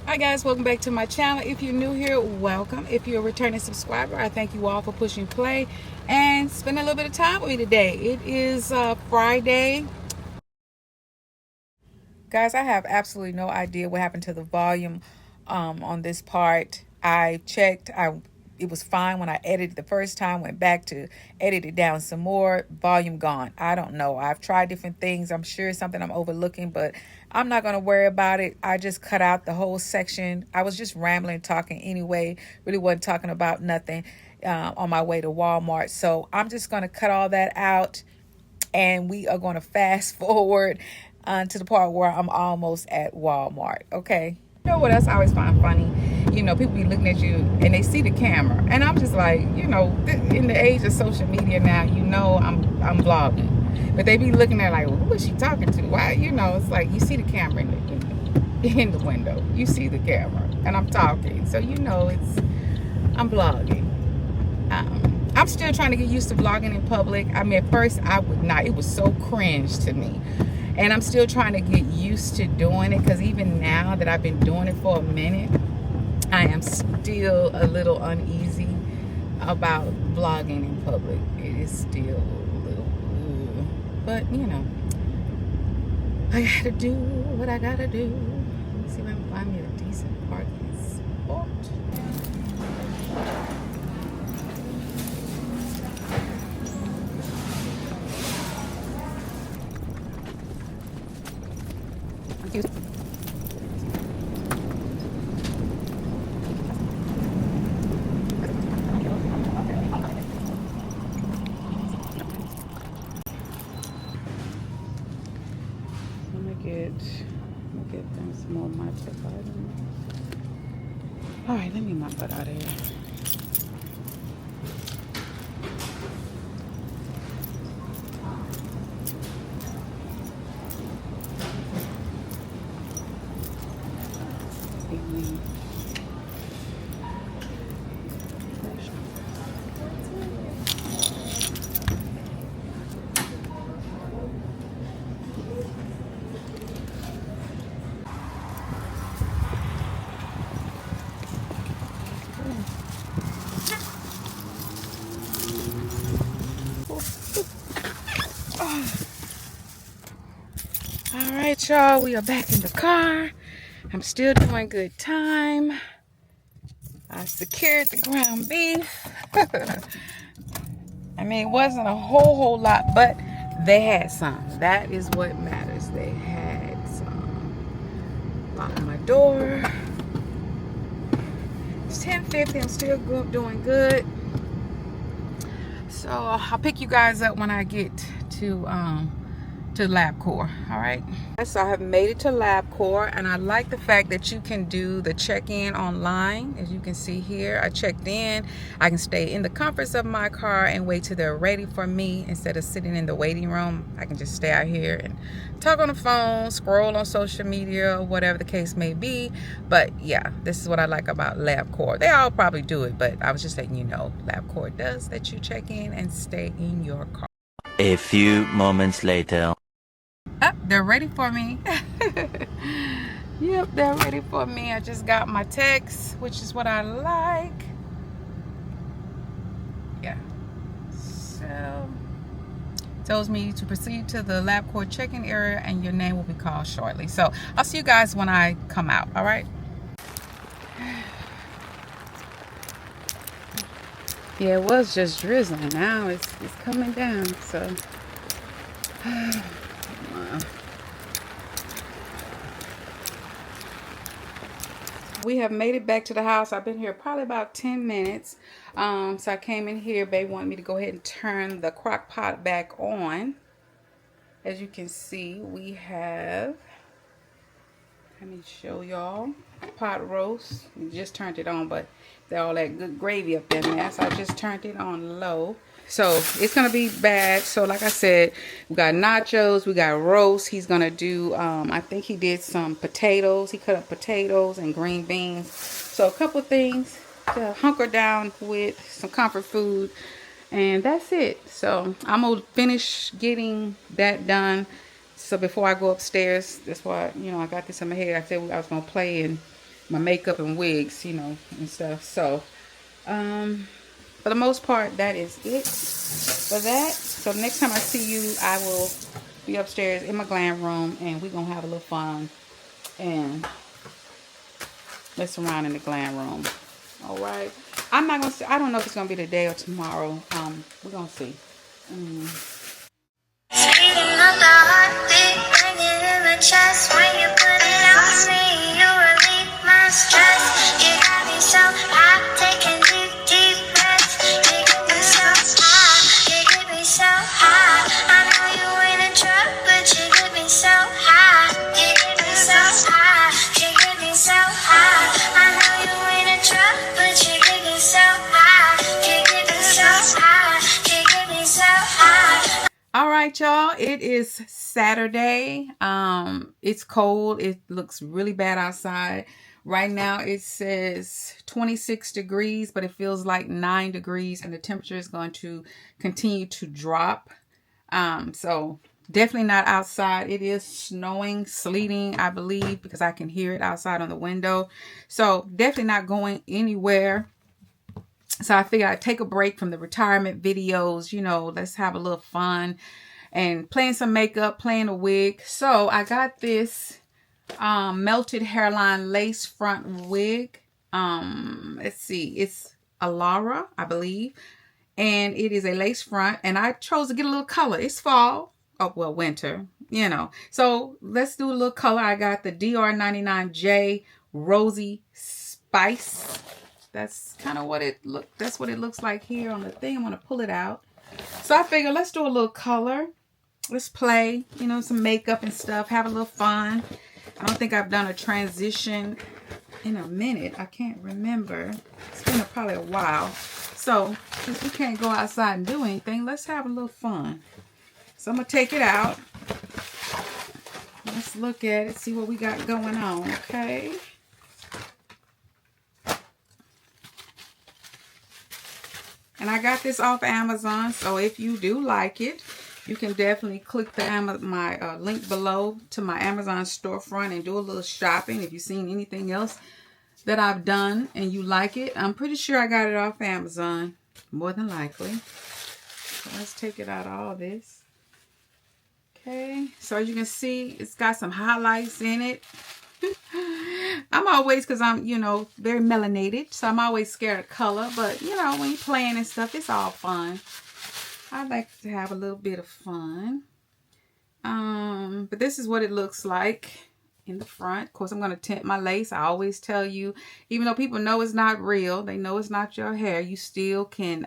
Hi guys, welcome back to my channel. If you're new here, welcome. If you're a returning subscriber, I thank you all for pushing play and spending a little bit of time with me today. It is Friday. Guys, I have absolutely no idea what happened to the volume on this part. I checked. It was fine when I edited the first time, went back to edit it down some more, volume gone. I don't know. I've tried different things. I'm sure it's something I'm overlooking, but I'm not going to worry about it. I just cut out the whole section. I was just rambling, talking anyway. Really wasn't talking about nothing on my way to Walmart. So I'm just going to cut all that out, and we are going to fast forward to the part where I'm almost at Walmart. Okay. You know what else I always find funny? You know, people be looking at you and they see the camera, and I'm just like, you know, in the age of social media now, you know, I'm vlogging, but they be looking at like, well, who is she talking to? Why? You know, it's like you see the camera in the window, you see the camera, and I'm talking, so you know I'm vlogging. I'm still trying to get used to vlogging in public. I mean, at first I would not. It was so cringe to me. And I'm still trying to get used to doing it, because even now that I've been doing it for a minute, I am still a little uneasy about vlogging in public. It is still a little, but you know, I gotta do what I gotta do. Let me see if I can find me a decent parking spot. Get them some more my items. All right, let me get my butt out of here. All right, y'all, we are back in the car. I'm still doing good time. I secured the ground beef. I mean, it wasn't a whole lot, but they had some. That is what matters. They had some. Lock my door. It's 10:50. I'm still doing good. So I'll pick you guys up when I get to LabCorp. All right. So I have made it to LabCorp, and I like the fact that you can do the check-in online. As you can see here, I checked in. I can stay in the comforts of my car and wait till they're ready for me instead of sitting in the waiting room. I can just stay out here and talk on the phone, scroll on social media, whatever the case may be. But yeah, this is what I like about LabCorp. They all probably do it, but I was just letting you know, LabCorp does let you check in and stay in your car. A few moments later. Oh, they're ready for me. Yep, they're ready for me. I just got my text, which is what I like. Yeah. So, tells me to proceed to the LabCorp check-in area, and your name will be called shortly. So, I'll see you guys when I come out, all right? Yeah, it was just drizzling. Now it's coming down, so. We have made it back to the house. I've been here probably about 10 minutes. So I came in here. Babe wanted me to go ahead and turn the crock pot back on. As you can see, we have, let me show y'all, pot roast. We just turned it on, but there's all that good gravy up in there. So I just turned it on low. So it's gonna be bad. So like I said, we got nachos, we got roast. He's gonna do I think he did some potatoes. He cut up potatoes and green beans. So a couple things to hunker down with, some comfort food, and that's it. So I'm gonna finish getting that done. So before I go upstairs, that's why, you know, I got this in my head. I said I was gonna play and my makeup and wigs, you know, and stuff. So, for the most part, that is it for that. So next time I see you, I will be upstairs in my glam room, and we're gonna have a little fun and mess around in the glam room. All right. I'm not gonna say, I don't know if it's gonna be today or tomorrow. We're gonna see. Speeding up the heartbeat, banging in the chest. When you put it on me, you relieve my stress. You got me so hot, taking deep, deep breaths. You get me so high, you get me so high. I know you ain't a drug, but you get me so high. You get me so high, you get me so high. I know you ain't a drug, but you get me so high. You get me so high, you get me so high. All right, y'all, it is Saturday. It's cold. It looks really bad outside. Right now it says 26 degrees, but it feels like 9 degrees, and the temperature is going to continue to drop. So definitely not outside. It is snowing, sleeting, I believe, because I can hear it outside on the window. So definitely not going anywhere. So I figured I'd take a break from the retirement videos, you know, let's have a little fun and playing some makeup, playing a wig. So I got this melted hairline lace front wig. Let's see, it's Alara, I believe. And it is a lace front, and I chose to get a little color. It's fall. Oh, well, winter, you know. So let's do a little color. I got the DR99J Rosy Spice. That's kind of what it looks like here on the thing. I'm going to pull it out. So I figured let's do a little color. Let's play, you know, some makeup and stuff. Have a little fun. I don't think I've done a transition in a minute. I can't remember. It's been probably a while. So since we can't go outside and do anything, let's have a little fun. So I'm going to take it out. Let's look at it, see what we got going on, okay? And I got this off Amazon, so if you do like it, you can definitely click my link below to my Amazon storefront and do a little shopping. If you've seen anything else that I've done and you like it, I'm pretty sure I got it off Amazon, more than likely. So let's take it out of all this. Okay, so as you can see, it's got some highlights in it. I'm always, because I'm, you know, very melanated, so I'm always scared of color, but you know, when you're playing and stuff, it's all fun. I like to have a little bit of fun. But this is what it looks like in the front. Of course, I'm going to tint my lace. I always tell you, even though people know it's not real, they know it's not your hair, you still can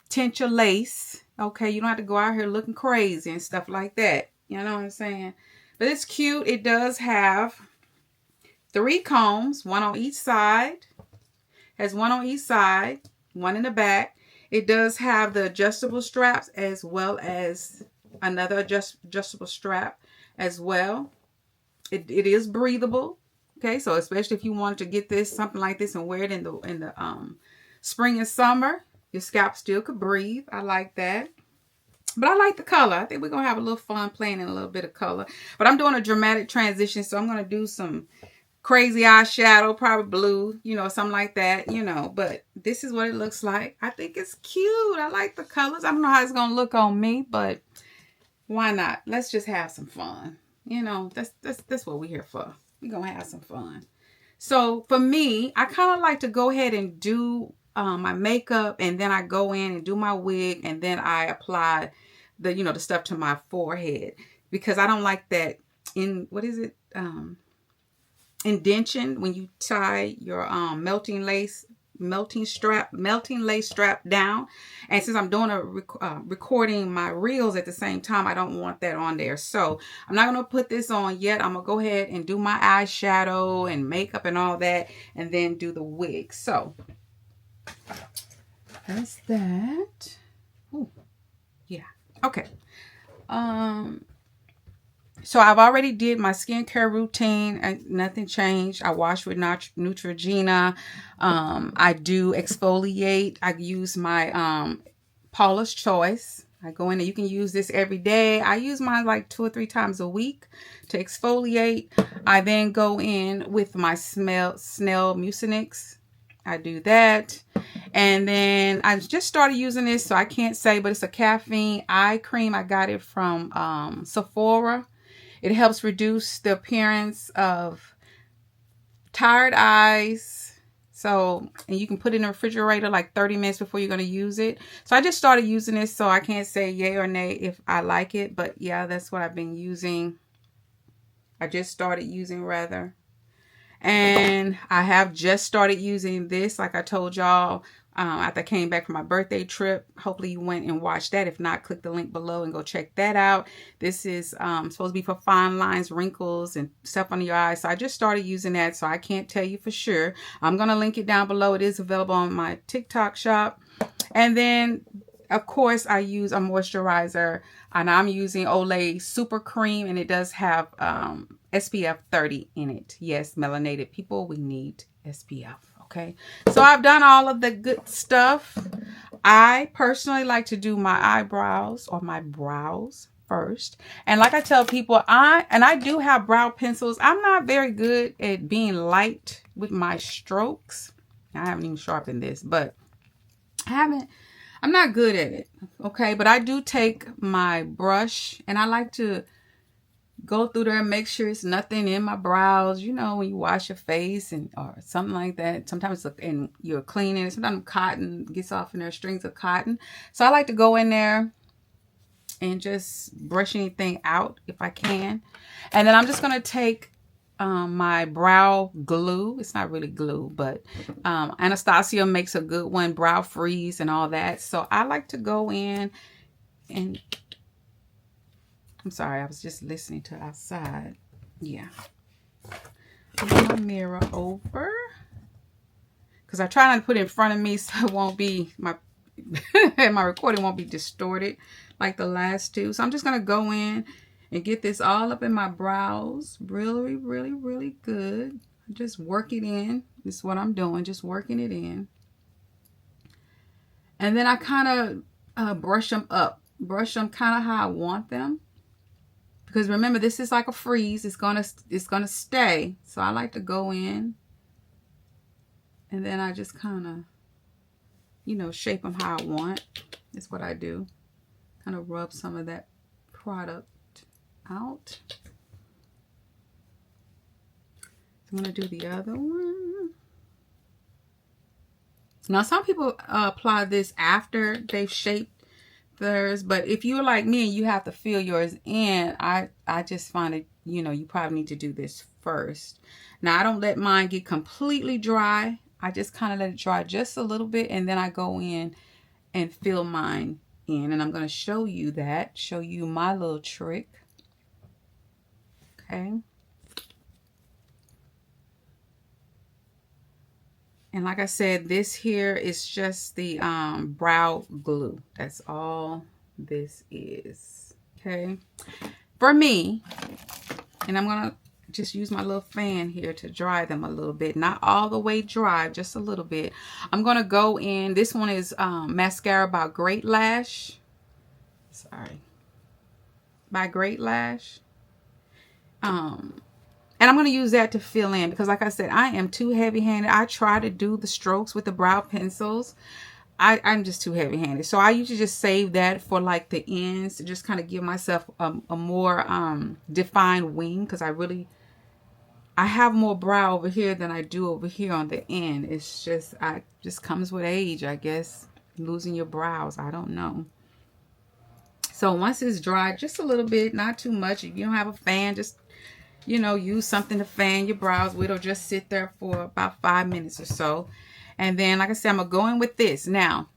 tint your lace. Okay, you don't have to go out here looking crazy and stuff like that. You know what I'm saying? But it's cute. It does have 3 combs, one on each side. Has one on each side, one in the back. It does have the adjustable straps as well as another adjustable strap as well. It is breathable. Okay, so especially if you wanted to get this, something like this, and wear it in the spring and summer, your scalp still could breathe. I like that. But I like the color. I think we're going to have a little fun playing in a little bit of color. But I'm doing a dramatic transition, so I'm going to do some crazy eyeshadow, probably blue, you know, something like that, you know. But this is what it looks like. I think it's cute. I like the colors. I don't know how it's going to look on me, but why not? Let's just have some fun. You know, that's what we're here for. We're going to have some fun. So for me, I kind of like to go ahead and do my makeup, and then I go in and do my wig, and then I apply the, you know, the stuff to my forehead, because I don't like that indention when you tie your melting lace strap down. And since I'm doing recording my reels at the same time, I don't want that on there. So I'm not going to put this on yet. I'm going to go ahead and do my eyeshadow and makeup and all that, and then do the wig. So that's that. Ooh, yeah. Okay. So I've already did my skincare routine and nothing changed. I wash with Neutrogena. I do exfoliate. I use my Paula's Choice. I go in there. You can use this every day. I use mine like 2 or 3 times a week to exfoliate. I then go in with my Snell Mucinex. I do that. And then I just started using this, so I can't say, but it's a caffeine eye cream. I got it from Sephora. It helps reduce the appearance of tired eyes. So, and you can put it in the refrigerator like 30 minutes before you're going to use it. So I just started using this, so I can't say yay or nay if I like it. But yeah, that's what I've been using. I just started using rather. And I have just started using this, like I told y'all, after I came back from my birthday trip. Hopefully you went and watched that. If not, click the link below and go check that out. This is supposed to be for fine lines, wrinkles, and stuff under your eyes. So I just started using that, so I can't tell you for sure. I'm going to link it down below. It is available on my TikTok shop. And then, of course, I use a moisturizer, and I'm using Olay Super Cream, and it does have SPF 30 in it. Yes, melanated people, we need SPF, okay? So I've done all of the good stuff. I personally like to do my eyebrows or my brows first. And like I tell people, I do have brow pencils. I'm not very good at being light with my strokes. I haven't even sharpened this, but I'm not good at it, okay? But I do take my brush, and I like to go through there and make sure it's nothing in my brows. You know, when you wash your face or something like that, sometimes and you're cleaning, sometimes cotton gets off in there, strings of cotton. So I like to go in there and just brush anything out if I can. And then I'm just going to take my brow glue. It's not really glue, but Anastasia makes a good one, brow freeze and all that. So I like to go in and, I'm sorry, I was just listening to outside. Yeah. Put my mirror over, because I try not to put it in front of me so it won't be, my recording won't be distorted like the last two. So I'm just going to go in and get this all up in my brows. Really, really, really good. Just work it in. This is what I'm doing. Just working it in. And then I kind of brush them up. Brush them kind of how I want them. Because remember, this is like a freeze. It's gonna stay. So I like to go in. And then I just kind of, you know, shape them how I want. That's what I do. Kind of rub some of that product out. I'm going to do the other one. Now, some people apply this after they've shaped theirs, but if you're like me and you have to fill yours in, I just find it, you know, you probably need to do this first. Now, I don't let mine get completely dry. I just kind of let it dry just a little bit, and then I go in and fill mine in. And I'm going to show you that, show you my little trick. Okay. And like I said, this here is just the brow glue. That's all this is. Okay. For me, and I'm going to just use my little fan here to dry them a little bit. Not all the way dry, just a little bit. I'm going to go in. This one is mascara by Great Lash. Sorry. By Great Lash. And I'm going to use that to fill in, because like I said, I am too heavy-handed. I try to do the strokes with the brow pencils. I'm just too heavy-handed. So I usually just save that for like the ends to just kind of give myself a more defined wing, because I have more brow over here than I do over here on the end. It's just comes with age, I guess. Losing your brows. I don't know. So once it's dry, just a little bit, not too much. If you don't have a fan, just, you know, use something to fan your brows with, or just sit there for about 5 minutes or so. And then, like I said, I'm going to go in with this. Now,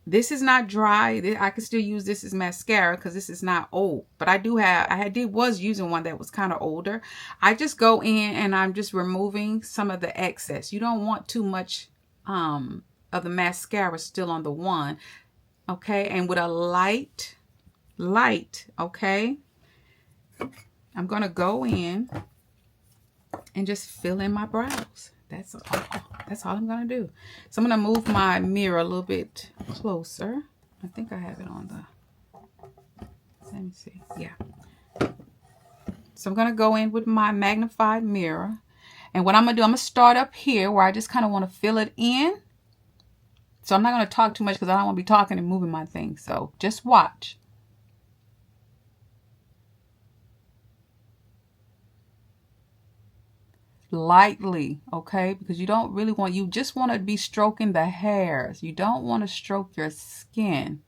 this is not dry. I can still use this as mascara because this is not old. But I was using one that was kind of older. I just go in and I'm just removing some of the excess. You don't want too much of the mascara still on the one. Okay, and with a light, okay, I'm going to go in and just fill in my brows. That's all I'm going to do. So I'm going to move my mirror a little bit closer. I think I have it on the Let me see. Yeah. So I'm going to go in with my magnified mirror. And what I'm going to do, I'm going to start up here where I just kind of want to fill it in. So I'm not going to talk too much because I don't want to be talking and moving my thing. So just watch. Lightly, okay? Because you don't really want, you just want to be stroking the hairs. You don't want to stroke your skin.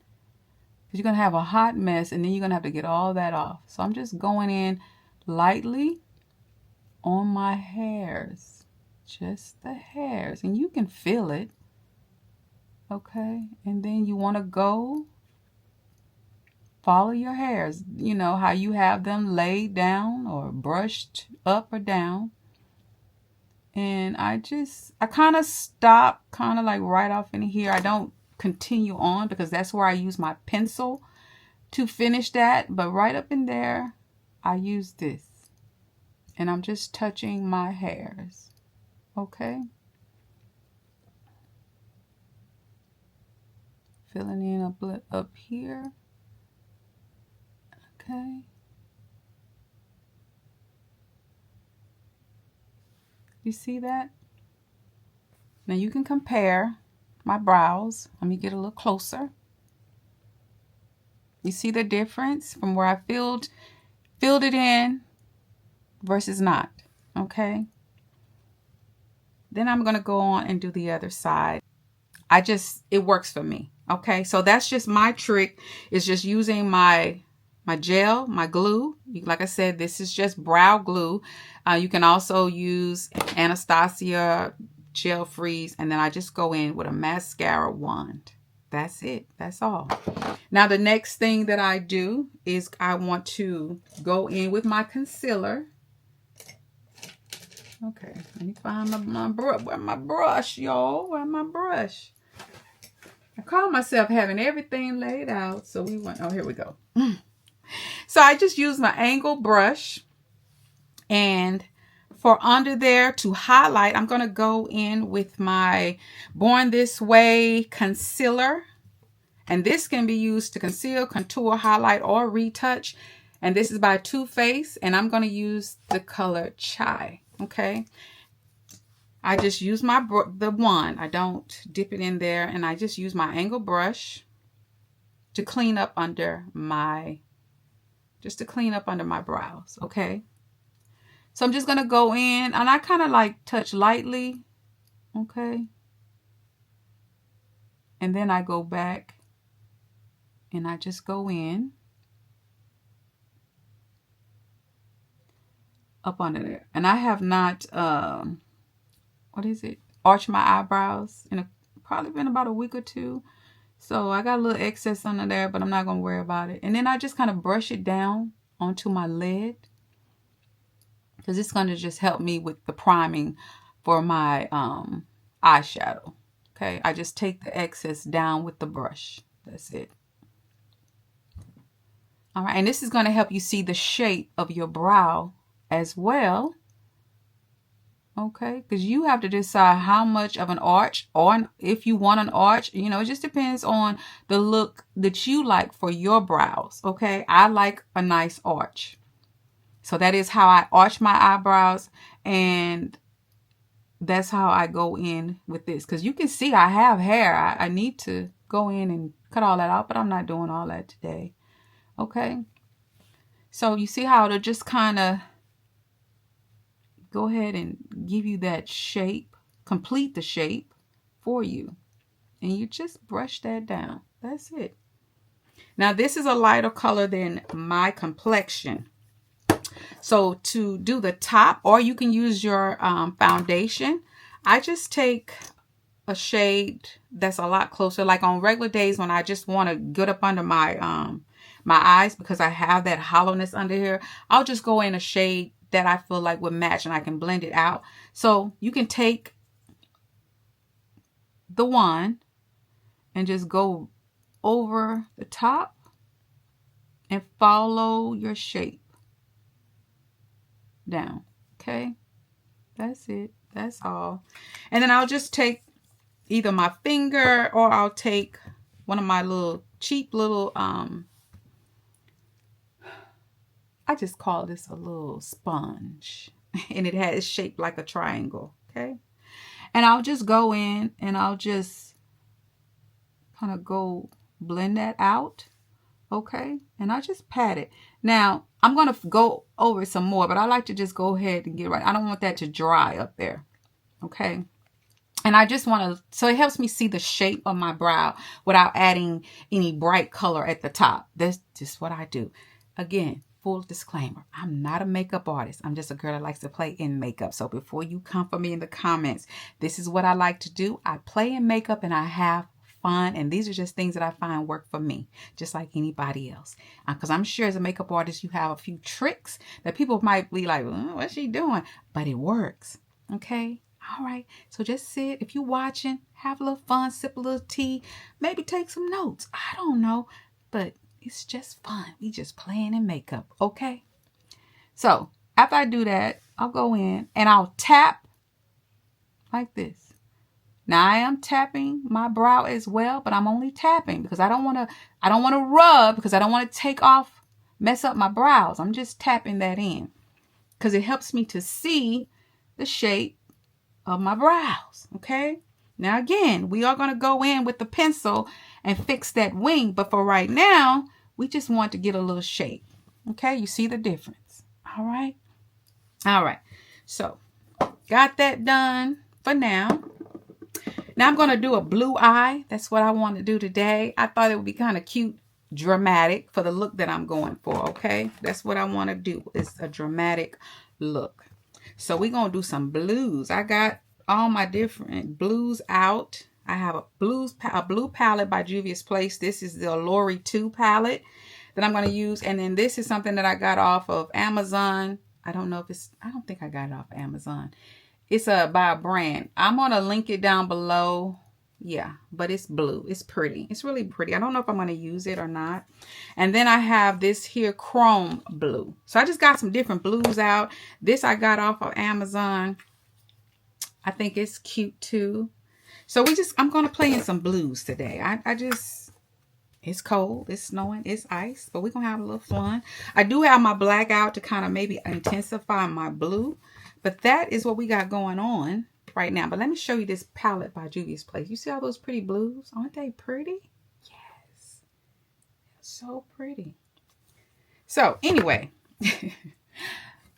Because you're going to have a hot mess and then you're going to have to get all that off. So I'm just going in lightly on my hairs. Just the hairs. And you can feel it. Okay? And then you want to go follow your hairs. You know how you have them laid down or brushed up or down. And I kind of stop kind of like right off in here. I don't continue on because that's where I use my pencil to finish that. But right up in there, I use this. And I'm just touching my hairs. Okay? Filling in up here. Okay? You see that? Now you can compare my brows. Let me get a little closer. You see the difference from where I filled it in versus not. Okay? Then I'm going to go on and do the other side. It works for me. Okay? So that's just my trick, is just using my gel, my glue. Like I said, this is just brow glue. You can also use Anastasia gel freeze, and then I just go in with a mascara wand. That's it. That's all. Now the next thing that I do is I want to go in with my concealer. Okay, let me find my brush. Where's my brush, y'all? Where's my brush? I call myself having everything laid out. So we went, oh, here we go. So I just use my angle brush, and for under there to highlight, I'm going to go in with my Born This Way concealer. And this can be used to conceal, contour, highlight, or retouch. And this is by Too Faced, and I'm going to use the color Chai. Okay. I just use the wand. I don't dip it in there, and I just use my angle brush to clean up under my brows. Okay. So I'm just going to go in, and I kind of like touch lightly. Okay. And then I go back and I just go in up under there. And I have not, arched my eyebrows in probably been about a week or two. So I got a little excess under there, but I'm not going to worry about it. And then I just kind of brush it down onto my lid, because it's going to just help me with the priming for my eyeshadow. Okay, I just take the excess down with the brush. That's it. All right, and this is going to help you see the shape of your brow as well. Okay, because you have to decide how much of an arch, or if you want an arch, you know, it just depends on the look that you like for your brows. Okay, I like a nice arch. So that is how I arch my eyebrows, and that's how I go in with this. Because you can see I have hair. I need to go in and cut all that out, but I'm not doing all that today. Okay. So you see how to just kind of go ahead and give you that shape, complete the shape for you. And you just brush that down. That's it. Now this is a lighter color than my complexion. So to do the top, or you can use your foundation, I just take a shade that's a lot closer. Like on regular days when I just want to get up under my my eyes, because I have that hollowness under here, I'll just go in a shade that I feel like would match, and I can blend it out. So you can take the wand and just go over the top and follow your shape down. Okay, that's it. That's all. And then I'll just take either my finger, or I'll take one of my little cheap little I just call this a little sponge. And it's shaped like a triangle, okay? And I'll just go in and I'll just kind of go blend that out, okay? And I just pat it. Now, I'm going to go over some more, but I like to just go ahead and get right. I don't want that to dry up there, okay? And I just want to, so it helps me see the shape of my brow without adding any bright color at the top. That's just what I do. Again, full disclaimer, I'm not a makeup artist. I'm just a girl that likes to play in makeup. So before you come for me in the comments, this is what I like to do. I play in makeup and I have fun. And these are just things that I find work for me, just like anybody else. Because I'm sure as a makeup artist, you have a few tricks that people might be like, what's she doing? But it works, okay? All right, so just sit. If you're watching, have a little fun, sip a little tea, maybe take some notes. I don't know, but it's just fun. We just playing in makeup, okay? So after I do that, I'll go in and I'll tap like this. Now I am tapping my brow as well, but I'm only tapping because I don't want to rub because I don't want to mess up my brows. I'm just tapping that in because it helps me to see the shape of my brows, okay? Now again, we are going to go in with the pencil and fix that wing, but for right now, we just want to get a little shape, okay? You see the difference, all right? All right, so got that done for now. Now I'm going to do a blue eye. That's what I want to do today. I thought it would be kind of cute, dramatic for the look that I'm going for, okay? That's what I want to do, is a dramatic look. So we're going to do some blues. I got all my different blues out. I have a blue palette by Juvia's Place. This is the Allure 2 palette that I'm going to use. And then this is something that I got off of Amazon. I don't think I got it off Amazon. It's by a brand. I'm going to link it down below. Yeah, but it's blue. It's pretty. It's really pretty. I don't know if I'm going to use it or not. And then I have this here chrome blue. So I just got some different blues out. This I got off of Amazon. I think it's cute too. So I'm going to play in some blues today. It's cold, it's snowing, it's ice, but we're going to have a little fun. I do have my black out to kind of maybe intensify my blue. But that is what we got going on right now. But let me show you this palette by Juvia's Place. You see all those pretty blues? Aren't they pretty? Yes. So pretty. So anyway,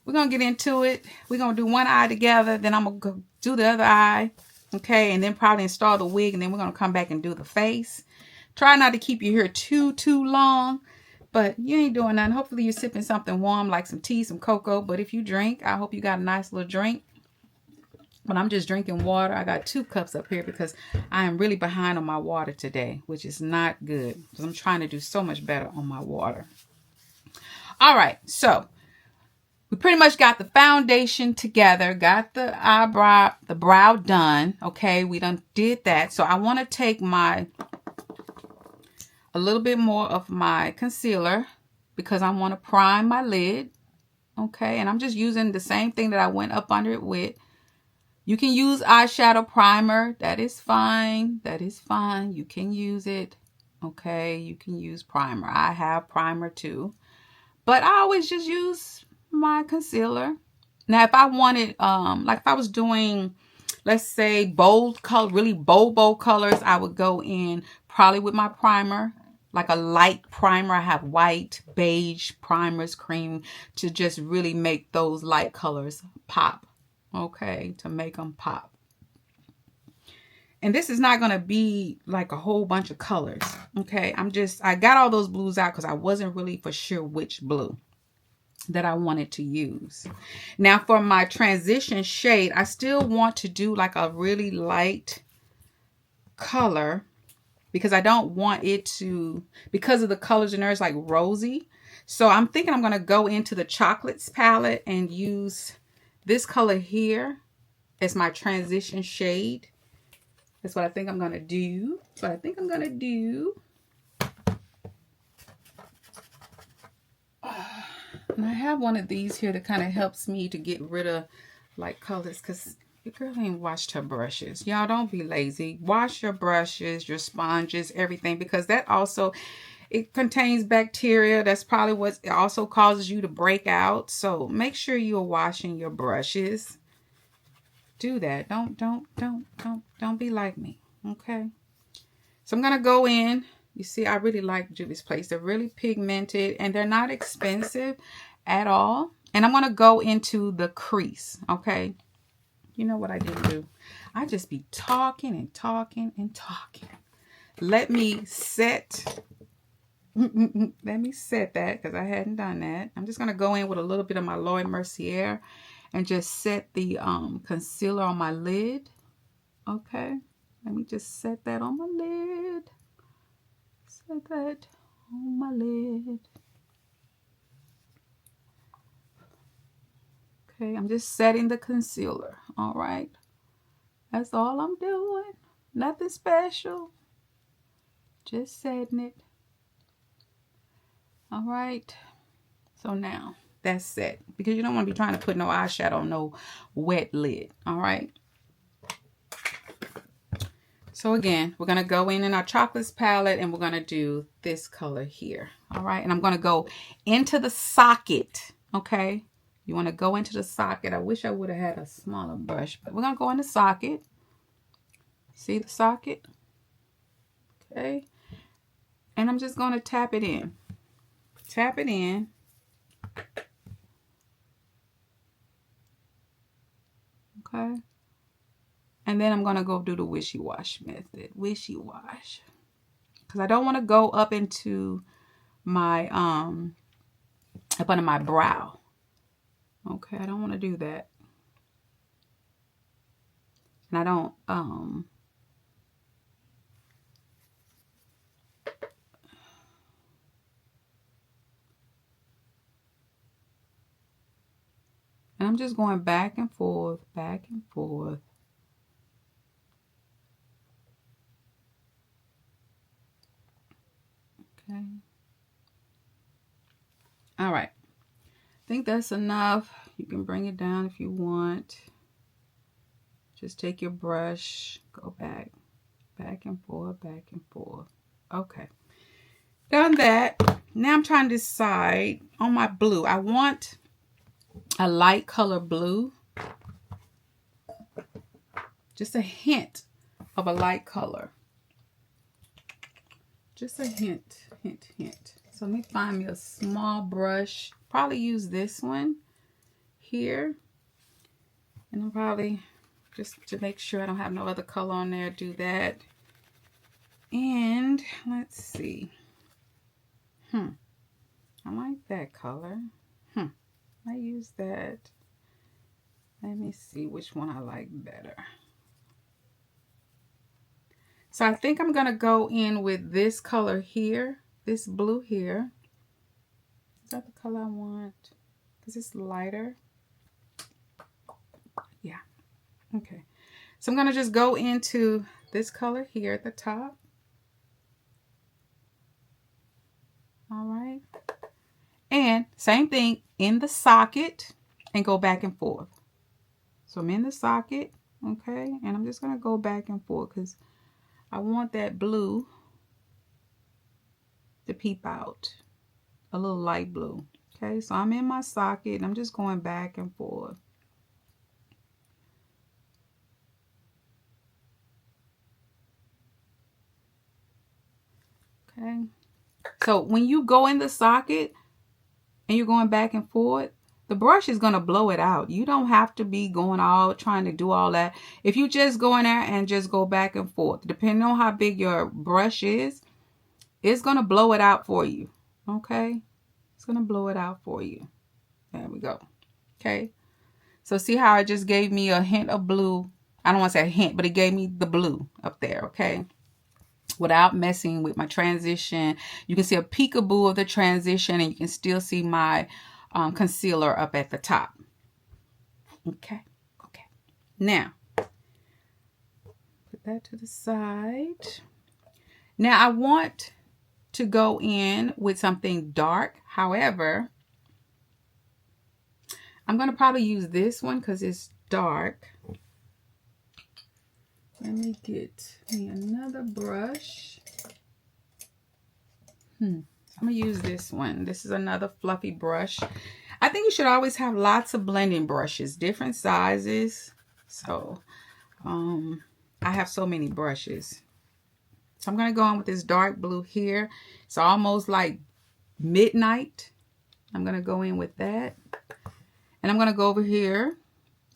we're going to get into it. We're going to do one eye together. Then I'm going to go do the other eye. Okay. And then probably install the wig. And then we're going to come back and do the face. Try not to keep you here too long. But you ain't doing nothing. Hopefully you're sipping something warm like some tea, some cocoa. But if you drink, I hope you got a nice little drink. But I'm just drinking water. I got 2 cups up here because I am really behind on my water today, which is not good. Because I'm trying to do so much better on my water. All right. So we pretty much got the foundation together. Got the brow done. Okay. We done did that. So I want to take a little bit more of my concealer because I want to prime my lid. Okay, and I'm just using the same thing that I went up under it with. You can use eyeshadow primer. That is fine. That is fine. You can use it. Okay, you can use primer. I have primer too. But I always just use my concealer. Now, if I wanted, like if I was doing, let's say, bold color, really bold colors, I would go in probably with my primer. Like a light primer. I have white, beige primers, cream, to just really make those light colors pop. Okay, to make them pop. And this is not going to be like a whole bunch of colors. Okay, I got all those blues out because I wasn't really for sure which blue that I wanted to use. Now for my transition shade, I still want to do like a really light color. Because I don't want it to, because of the colors in there, it's like rosy. So I'm thinking I'm going to go into the Chocolates palette and use this color here as my transition shade. That's what I think I'm going to do. And I have one of these here that kind of helps me to get rid of like colors because your girl ain't washed her brushes. Y'all don't be lazy. Wash your brushes, your sponges, everything, because that also it contains bacteria. That's probably what also causes you to break out. So make sure you're washing your brushes. Do that. Don't be like me. Okay. So I'm gonna go in. You see, I really like Juvia's Place. They're really pigmented and they're not expensive at all. And I'm gonna go into the crease. Okay. You know what I didn't do? I just be talking and talking and talking. Let me set. Let me set that because I hadn't done that. I'm just gonna go in with a little bit of my Laura Mercier and just set the concealer on my lid. Okay, let me just set that on my lid. Set that on my lid. Okay, I'm just setting the concealer. All right, that's all I'm doing. Nothing special. Just setting it. All right. So now that's set because you don't want to be trying to put no eyeshadow on no wet lid. All right. So again, we're going to go in our chocolates palette and we're going to do this color here. All right. And I'm going to go into the socket. Okay. You want to go into the socket. I wish I would have had a smaller brush, but we're going to go in the socket. See the socket? Okay. And I'm just going to tap it in. Tap it in. Okay. And then I'm going to go do the wishy-wash method. Wishy-wash. Because I don't want to go up into my, up under my brow. Okay, I don't want to do that. And I don't, and I'm just going back and forth, back and forth. Okay. All right. I think that's enough. You can bring it down if you want. Just take your brush, go back, back and forth, back and forth. Okay. Done that. Now I'm trying to decide on my blue. I want a light color blue. Just a hint of a light color. Just a hint, hint, hint. So let me find me a small brush. Probably use this one here. And I'll probably, just to make sure I don't have no other color on there, do that. And let's see. I like that color. I use that. Let me see which one I like better. So I think I'm going to go in with this color here. This blue here. Is that the color I want? Because it's lighter. Yeah. Okay. So I'm going to just go into this color here at the top. All right. And same thing in the socket and go back and forth. So I'm in the socket. Okay. And I'm just going to go back and forth because I want that blue to peep out. A little light blue. Okay. So I'm in my socket and I'm just going back and forth. Okay. So when you go in the socket and you're going back and forth, the brush is going to blow it out. You don't have to be going all trying to do all that. If you just go in there and just go back and forth, depending on how big your brush is, it's going to blow it out for you. Okay. It's going to blow it out for you. There we go. Okay. So see how it just gave me a hint of blue. I don't want to say a hint, but it gave me the blue up there. Okay. Without messing with my transition. You can see a peekaboo of the transition and you can still see my concealer up at the top. Okay. Okay. Now, put that to the side. Now I want to go in with something dark. However, I'm going to probably use this one because it's dark. Let me get me another brush. I'm gonna use this one. This is another fluffy brush. I think you should always have lots of blending brushes, different sizes. So I have so many brushes. So I'm gonna go on with this dark blue here. It's almost like midnight. I'm gonna go in with that. And I'm gonna go over here,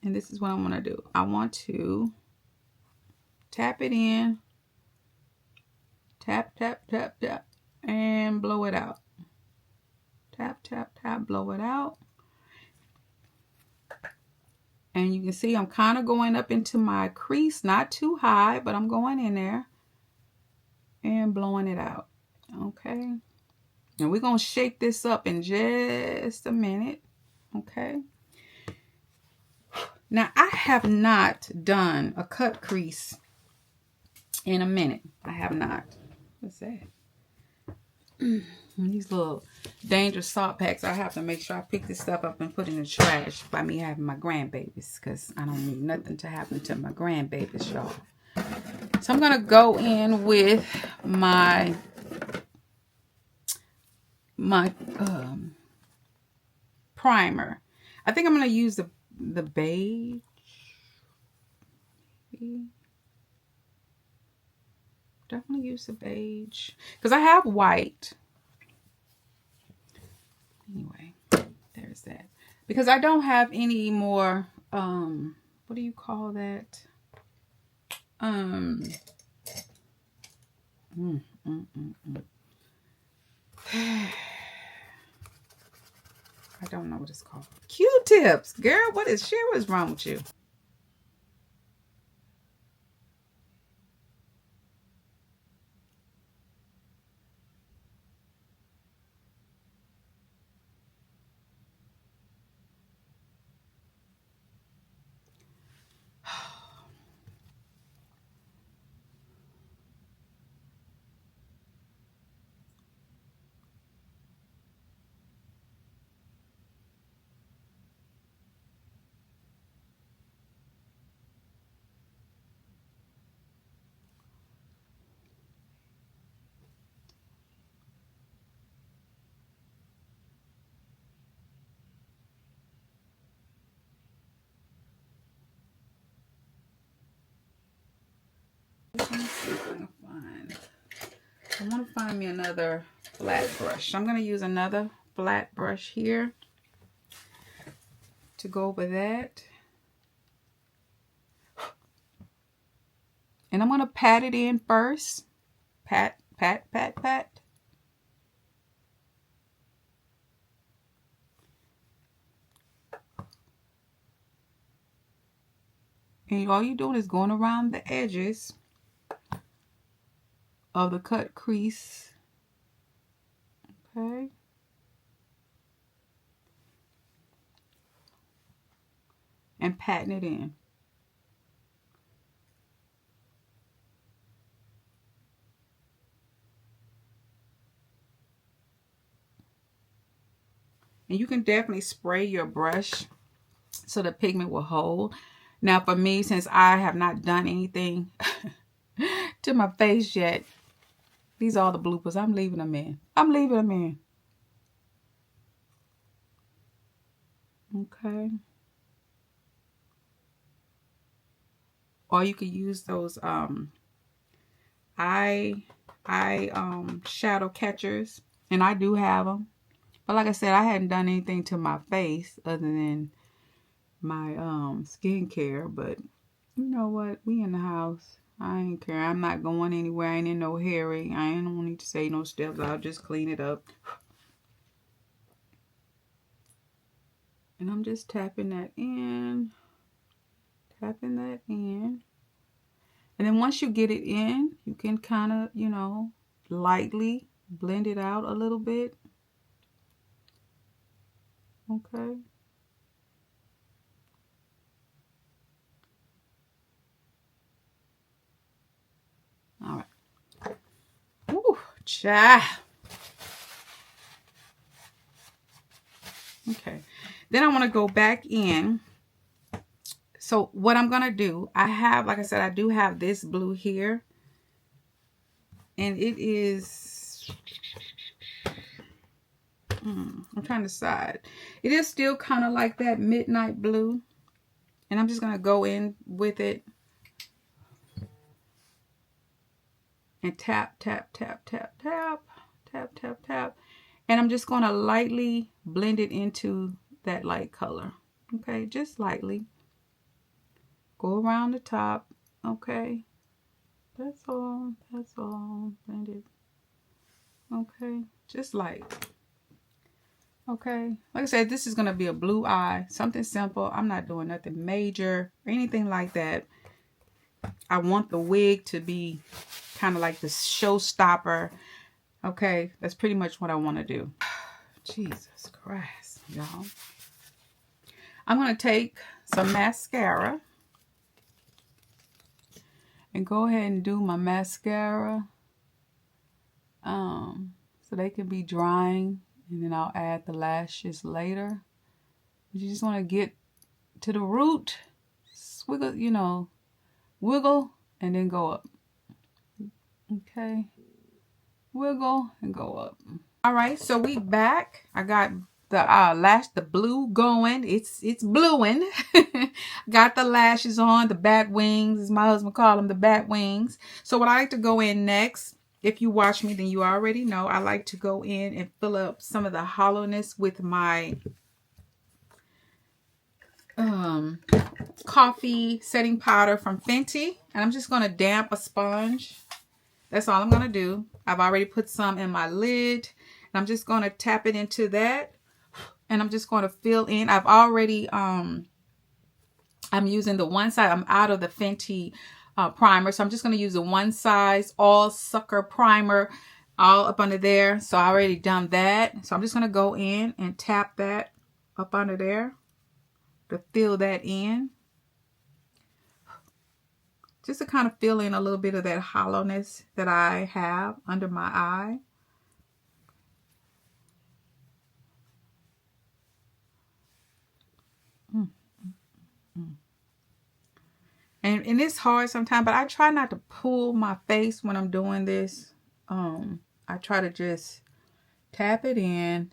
and this is what I'm gonna do. I want to tap it in. Tap, tap, tap, tap, and blow it out. Tap, tap, tap, blow it out. And you can see I'm kind of going up into my crease, not too high, but I'm going in there and blowing it out. Okay. And we're going to shake this up in just a minute. Okay. Now, I have not done a cut crease in a minute. I have not. What's that? These little dangerous salt packs. I have to make sure I pick this stuff up and put it in the trash by me having my grandbabies, because I don't need nothing to happen to my grandbabies, y'all. So I'm going to go in with my primer. I think I'm going to use the beige. Definitely use the beige, because I have white. Anyway, there's that. Because I don't have any more, what do you call that? I don't know what it's called. Q-tips. Girl, what's wrong with you? I want to find me another flat brush. I'm going to use another flat brush here to go over that. And I'm going to pat it in first. Pat, pat, pat, pat. And all you're doing is going around the edges of the cut crease. Okay. And patting it in. And you can definitely spray your brush so the pigment will hold. Now for me, since I have not done anything to my face yet, these are all the bloopers. I'm leaving them in. I'm leaving them in. Okay. Or you could use those eye shadow catchers, and I do have them. But like I said, I hadn't done anything to my face other than my skincare. But you know what? We in the house. I ain't care. I'm not going anywhere. I ain't in no hurry. I ain't don't need to say no steps. I'll just clean it up. And I'm just tapping that in. Tapping that in. And then once you get it in, you can kind of, you know, lightly blend it out a little bit. Okay. All right. Ooh, cha. Okay. Then I want to go back in. So what I'm going to do, I have, like I said, I do have this blue here. And it is I'm trying to decide. It is still kind of like that midnight blue. And I'm just going to go in with it. And tap, tap, tap, tap, tap, tap, tap, tap. And I'm just going to lightly blend it into that light color. Okay, just lightly. Go around the top. Okay. That's all. That's all. Blend it. Okay, just light. Okay, like I said, this is going to be a blue eye. Something simple. I'm not doing nothing major or anything like that. I want the wig to be kind of like the showstopper. Okay, that's pretty much what I want to do. Jesus Christ, y'all. I'm going to take some mascara and go ahead and do my mascara so they can be drying, and then I'll add the lashes later. You just want to get to the root, wiggle, you know, wiggle, and then go up. Okay, wiggle and go up. All right, so we back. I got the blue going. It's bluing. Got the lashes on, the bat wings, as my husband called them, the bat wings. So what I like to go in next, if you watch me, then you already know, I like to go in and fill up some of the hollowness with my coffee setting powder from Fenty. And I'm just going to damp a sponge. That's all I'm going to do. I've already put some in my lid. And I'm just going to tap it into that. And I'm just going to fill in. I've already, I'm using the one side. I'm out of the Fenty primer. So I'm just going to use the one size all sucker primer all up under there. So I already done that. So I'm just going to go in and tap that up under there to fill that in. Just to kind of fill in a little bit of that hollowness that I have under my eye. And it's hard sometimes, but I try not to pull my face when I'm doing this. I try to just tap it in.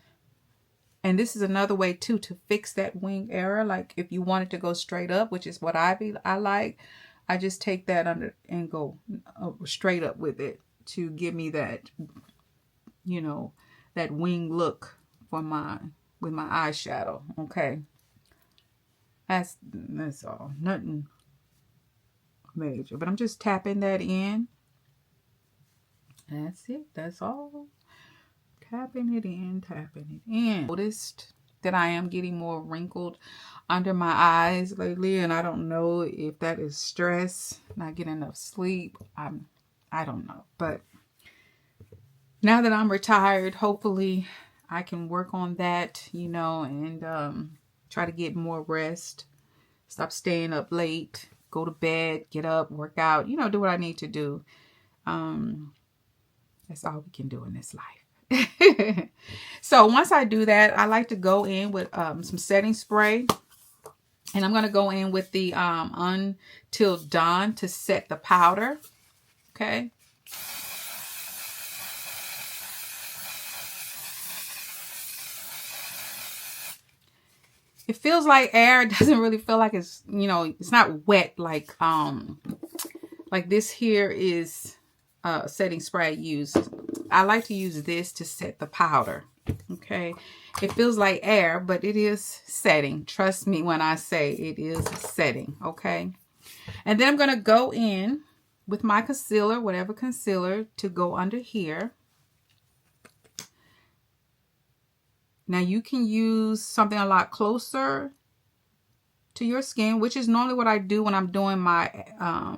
And this is another way too to fix that wing error. Like if you want it to go straight up, which is what I like, I just take that under and go straight up with it to give me that, you know, that wing look for with my eyeshadow. Okay, that's all. Nothing major, but I'm just tapping that in. That's it. That's all. Tapping it in, tapping it in. Noticed that I am getting more wrinkled under my eyes lately, and I don't know if that is stress, not getting enough sleep. I don't know, but now that I'm retired, hopefully I can work on that, you know, and try to get more rest. Stop staying up late. Go to bed, get up, work out, you know, do what I need to do. That's all we can do in this life. So once I do that, I like to go in with some setting spray. And I'm going to go in with the Until Dawn to set the powder. Okay. It feels like air. It doesn't really feel like it's, you know, it's not wet like this here is setting spray I use. I like to use this to set the powder. Okay. It feels like air, but it is setting. Trust me when I say it is setting. Okay. And then I'm going to go in with my concealer, whatever concealer, to go under here. Now you can use something a lot closer to your skin, which is normally what I do when I'm doing my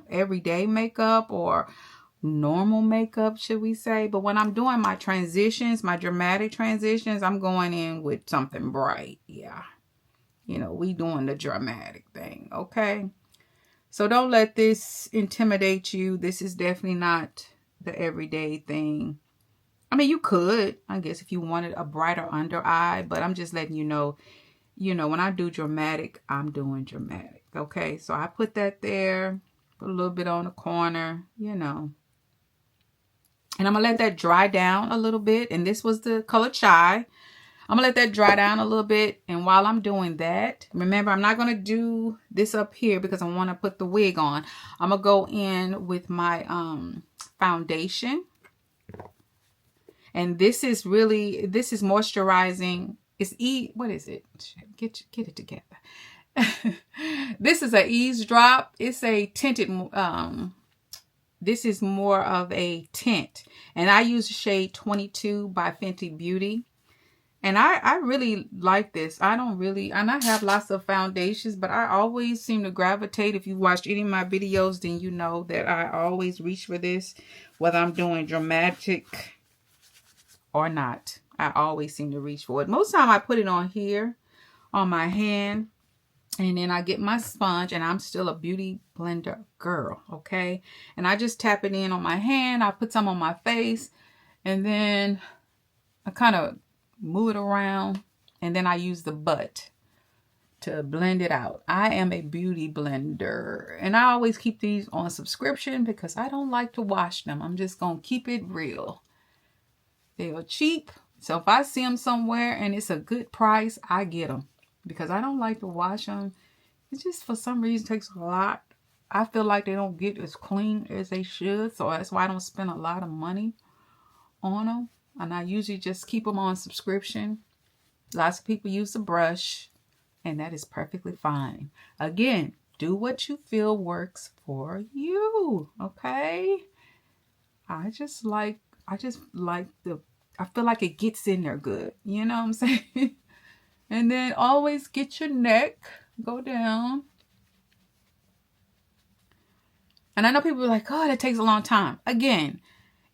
everyday makeup or normal makeup, should we say. But when I'm doing my transitions, my dramatic transitions, I'm going in with something bright. Yeah. You know, we doing the dramatic thing. Okay. So don't let this intimidate you. This is definitely not the everyday thing. I mean, you could, I guess, if you wanted a brighter under eye, but I'm just letting you know, when I do dramatic, I'm doing dramatic. Okay. So I put that there, put a little bit on the corner, you know. And I'm going to let that dry down a little bit. And this was the color Chai. I'm gonna let that dry down a little bit. And while I'm doing that, remember, I'm not gonna do this up here because I want to put the wig on. I'm gonna go in with my foundation. And this is moisturizing. It's what is it? Get it together. This is a eavesdrop. It's a tinted this is more of a tint, and I use the shade 22 by Fenty Beauty. And I really like this. I have lots of foundations, but I always seem to gravitate. If you watched any of my videos, then you know that I always reach for this, whether I'm doing dramatic or not. I always seem to reach for it. Most of the time I put it on here, on my hand, and then I get my sponge, and I'm still a beauty blender girl, okay? And I just tap it in on my hand. I put some on my face, and then I kind of move it around, and then I use the butt to blend it out. I am a beauty blender, and I always keep these on subscription because I don't like to wash them. I'm just going to keep it real. They are cheap, so if I see them somewhere and it's a good price, I get them because I don't like to wash them. It just, for some reason, takes a lot. I feel like they don't get as clean as they should, so that's why I don't spend a lot of money on them. And I usually just keep them on subscription. Lots of people use the brush, and that is perfectly fine. Again, do what you feel works for you, okay? I feel like it gets in there good. You know what I'm saying? And then always get your neck, go down. And I know people are like, oh, that takes a long time. Again,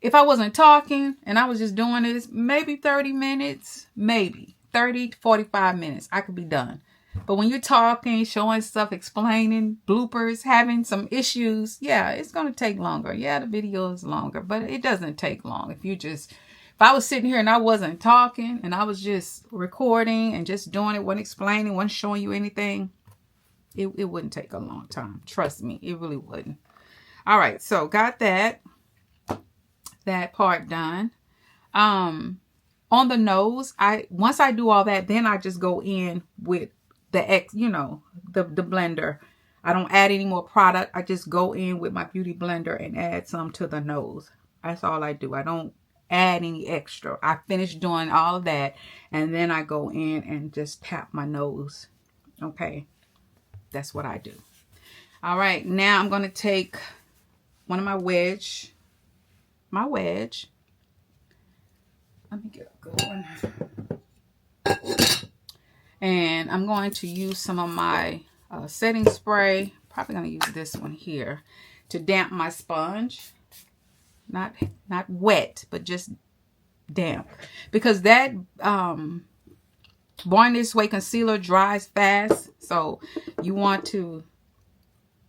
if I wasn't talking and I was just doing this, maybe 30 minutes, maybe 30 to 45 minutes, I could be done. But when you're talking, showing stuff, explaining, bloopers, having some issues, yeah, it's going to take longer. Yeah, the video is longer, but it doesn't take long. If I was sitting here and I wasn't talking and I was just recording and just doing it, wasn't explaining, wasn't showing you anything, it wouldn't take a long time. Trust me, it really wouldn't. All right, so got that part done. On the nose, once I do all that, then I just go in with the the blender. I don't add any more product. I just go in with my beauty blender and add some to the nose. That's all I do. I don't add any extra. I finish doing all of that, and then I go in and just tap my nose. Okay, that's what I do. All right, now I'm going to take one of my wedge. Let me get a good one. And I'm going to use some of my setting spray. Probably going to use this one here to damp my sponge. Not wet, but just damp. Because that Born This Way concealer dries fast. So you want to,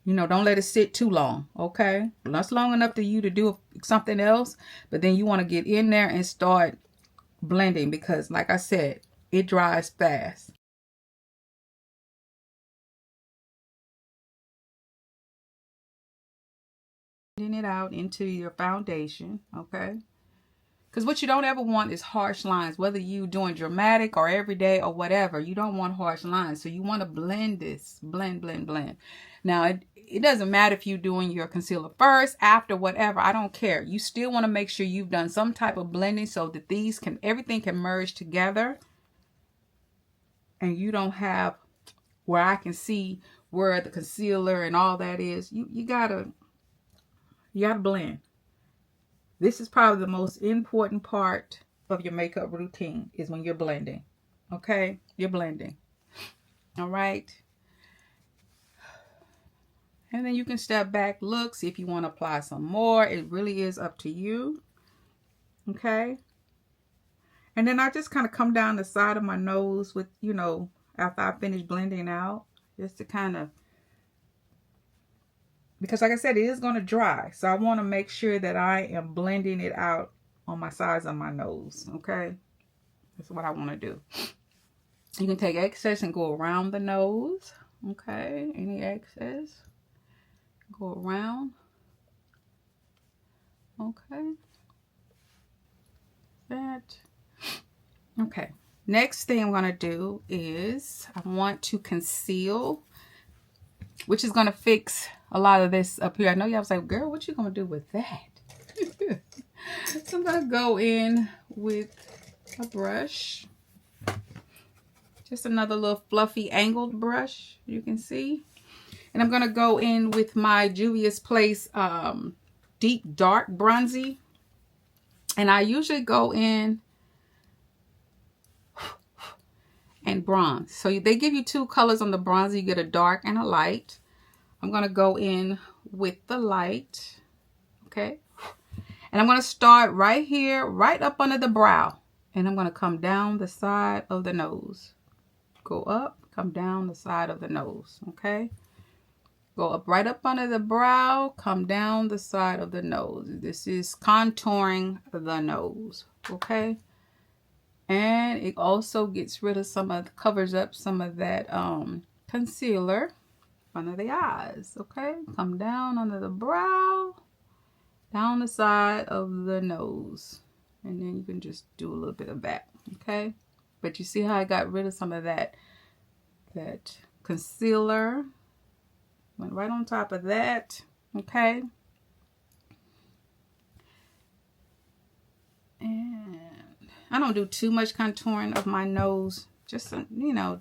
don't let it sit too long, okay? That's long enough for you to do something else. But then you want to get in there and start blending because, like I said, it dries fast. Blending it out into your foundation, okay? Because what you don't ever want is harsh lines, whether you're doing dramatic or everyday or whatever. You don't want harsh lines. So you want to blend this. Blend. Now, it doesn't matter if you're doing your concealer first, after, whatever. I don't care. You still want to make sure you've done some type of blending so that everything can merge together. And you don't have where I can see where the concealer and all that is. You gotta blend. This is probably the most important part of your makeup routine is when you're blending. Okay? You're blending. All right? And then you can step back, look, see if you want to apply some more. It really is up to you. Okay? And then I just kind of come down the side of my nose with, after I finish blending out, just to kind of, because like I said, it is going to dry. So I want to make sure that I am blending it out on my sides of my nose. Okay? That's what I want to do. You can take excess and go around the nose. Okay? Any excess. Go around. Okay. That. Okay. Next thing I'm going to do is I want to conceal, which is going to fix a lot of this up here. I know y'all was like, girl, what you going to do with that? So I'm going to go in with a brush. Just another little fluffy angled brush, you can see. And I'm going to go in with my Juvia's Place Deep Dark Bronzy. And I usually go in and bronze. So they give you two colors on the bronzy. You get a dark and a light. I'm going to go in with the light. Okay. And I'm going to start right here, right up under the brow. And I'm going to come down the side of the nose. Go up, come down the side of the nose. Okay. Go up right up under the brow, come down the side of the nose. This is contouring the nose. Okay. And it also gets rid of some of, covers up some of that concealer under the eyes. Okay. Come down under the brow, down the side of the nose. And then you can just do a little bit of that. Okay. But you see how I got rid of some of that concealer. Went right on top of that. Okay. And I don't do too much contouring of my nose. Just,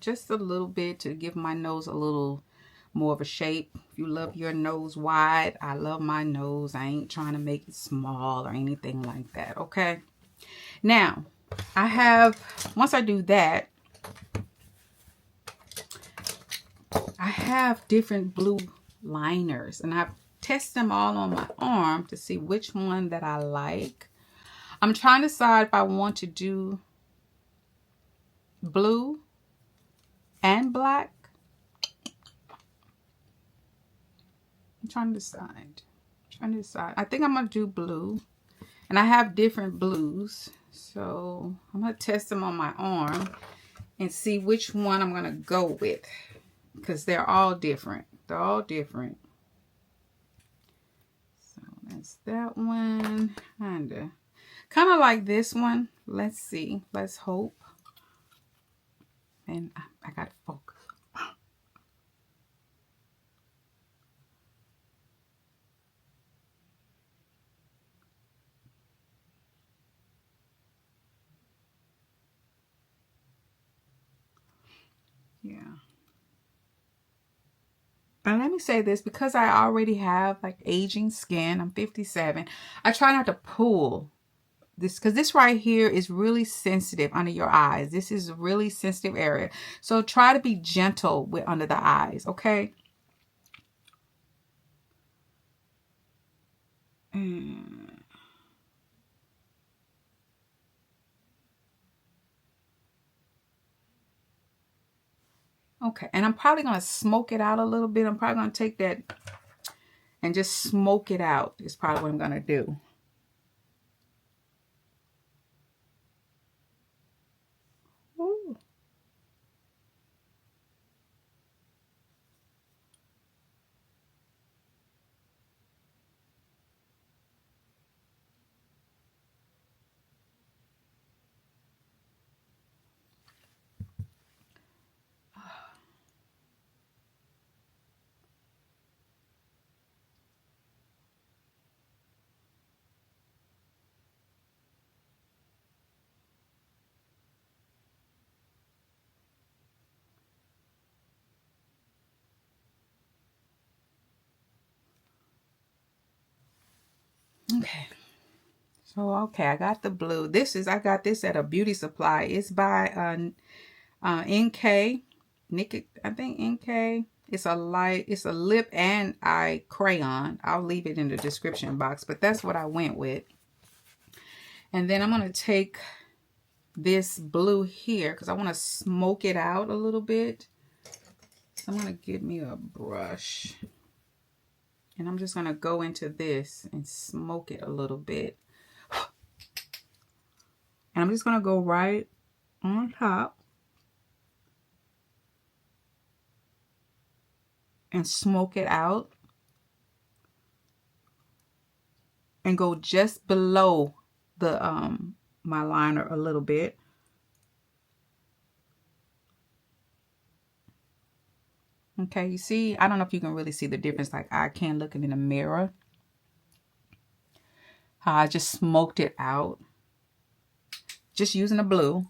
just a little bit to give my nose a little more of a shape. If you love your nose wide, I love my nose. I ain't trying to make it small or anything like that. Okay. Now, once I do that, I have different blue liners, and I've tested them all on my arm to see which one that I like. I'm trying to decide if I want to do blue and black. I'm trying to decide. I think I'm going to do blue, and I have different blues, so I'm going to test them on my arm and see which one I'm going to go with, because they're all different. They're all different. So that's that one. Kind of like this one. Let's see. Let's hope. And I got to focus. Yeah. And let me say this, because I already have like aging skin, I'm 57, I try not to pull this, because this right here is really sensitive under your eyes. This is a really sensitive area. So try to be gentle with under the eyes, okay? Okay, and I'm probably going to smoke it out a little bit. I'm probably going to take that and just smoke it out is probably what I'm going to do. Ooh. Okay. So, okay, I got the blue. I got this at a beauty supply. It's by NK. I think NK. It's a lip and eye crayon. I'll leave it in the description box, but that's what I went with. And then I'm going to take this blue here because I want to smoke it out a little bit. So I'm going to get me a brush. And I'm just going to go into this and smoke it a little bit. And I'm just going to go right on top and smoke it out. And go just below the my liner a little bit. Okay, you see, I don't know if you can really see the difference like I can looking in the mirror. How I just smoked it out. Just using the blue.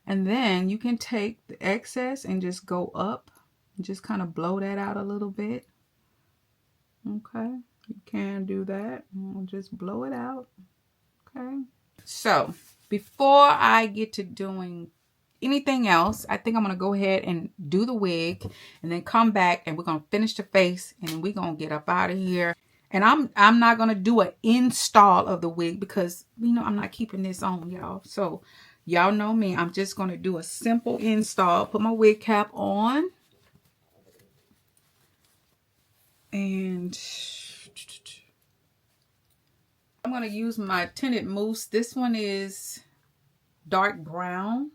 And then you can take the excess and just go up. Just kind of blow that out a little bit. Okay, you can do that. We'll just blow it out. Okay. So before I get to doing anything else, I think I'm going to go ahead and do the wig and then come back and we're going to finish the face and we're going to get up out of here. And I'm not going to do an install of the wig because, you know, I'm not keeping this on, y'all. So y'all know me. I'm just going to do a simple install. Put my wig cap on. And I'm going to use my tinted mousse. This one is dark brown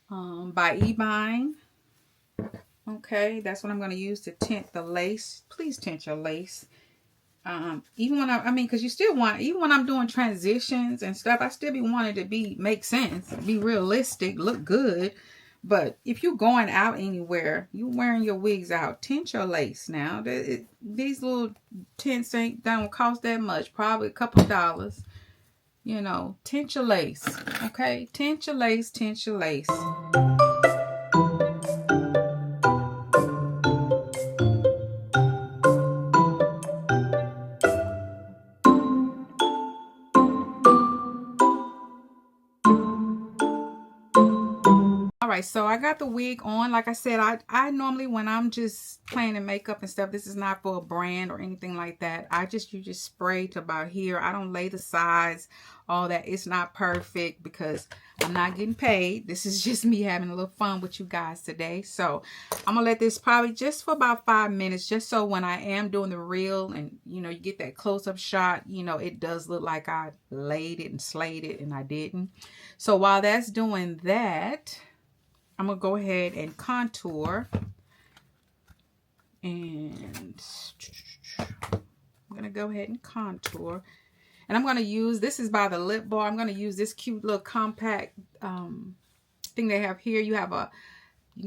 by Ebine. Okay, that's what I'm going to use to tint the lace. Please tint your lace. Even when I mean, because you still want, even when I'm doing transitions and stuff, I still be wanting to make sense, be realistic, look good. But if you're going out anywhere, you wearing your wigs out, tint your lace. Now, these little tints don't cost that much, probably a couple of dollars. You know, tint your lace, okay? Tint your lace, tint your lace. All right, so I got the wig on. Like I said, I normally, when I'm just playing in makeup and stuff, this is not for a brand or anything like that. You just spray to about here. I don't lay the sides, all that. It's not perfect because I'm not getting paid. This is just me having a little fun with you guys today. So I'm gonna let this probably just for about 5 minutes, just so when I am doing the reel and, you know, you get that close-up shot, you know, it does look like I laid it and slayed it, and I didn't. So while that's doing that, I'm going to go ahead and contour. And I'm going to go ahead and contour. And I'm going to use, this is by the Lip Bar. I'm going to use this cute little compact thing they have here. You can